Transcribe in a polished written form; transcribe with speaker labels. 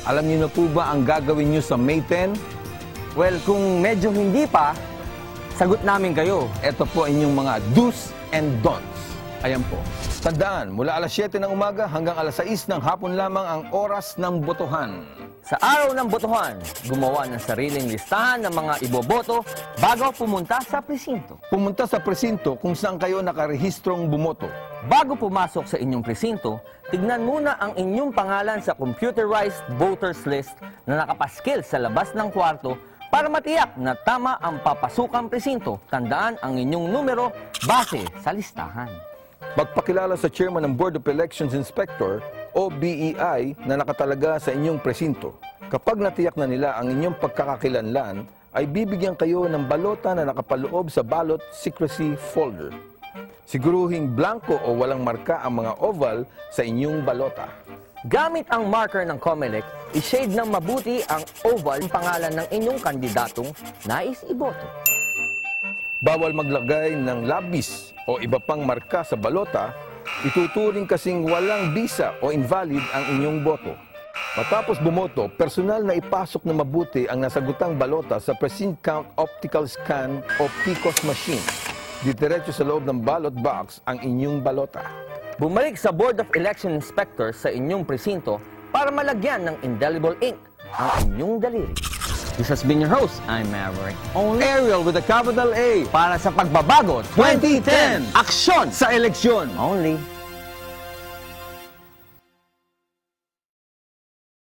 Speaker 1: Alam niyo na po ba ang gagawin niyo sa May 10?
Speaker 2: Well, kung medyo hindi pa, sagot namin kayo.
Speaker 1: Ito po inyong mga do's and don'ts. Ayan po. Tandaan, mula alas 7 ng umaga hanggang alas 6 ng hapon lamang ang oras ng botohan.
Speaker 2: Sa araw ng botohan, gumawa ng sariling listahan ng mga iboboto bago pumunta sa presinto.
Speaker 1: Pumunta sa presinto kung saan kayo nakarehistrong bumoto.
Speaker 2: Bago pumasok sa inyong presinto, tignan muna ang inyong pangalan sa computerized voters list na nakapaskil sa labas ng kwarto para matiyak na tama ang papasukang presinto. Tandaan ang inyong numero base sa listahan.
Speaker 1: Magpakilala sa Chairman ng Board of Elections Inspector o BEI na nakatalaga sa inyong presinto. Kapag natiyak na nila ang inyong pagkakakilanlan, ay bibigyan kayo ng balota na nakapaloob sa ballot secrecy folder. Siguruhing blanco o walang marka ang mga oval sa inyong balota.
Speaker 2: Gamit ang marker ng COMELEC, i-shade ng mabuti ang oval ng pangalan ng inyong kandidatong nais iboto.
Speaker 1: Bawal maglagay ng labis o iba pang marka sa balota, ituturing kasing walang bisa o invalid ang inyong boto. Matapos bumoto, personal na ipasok na mabuti ang nasagutang balota sa Precinct Count Optical Scan o PCOS machine. Diretso sa loob ng ballot box ang inyong balota.
Speaker 2: Bumalik sa Board of Election Inspectors sa inyong presinto para malagyan ng indelible ink ang inyong daliri. This has been your host, I'm Maverick.
Speaker 1: Only Ariel with a capital A
Speaker 2: Para sa pagbabago
Speaker 1: 2010.
Speaker 2: Aksyon
Speaker 1: sa eleksyon.
Speaker 2: only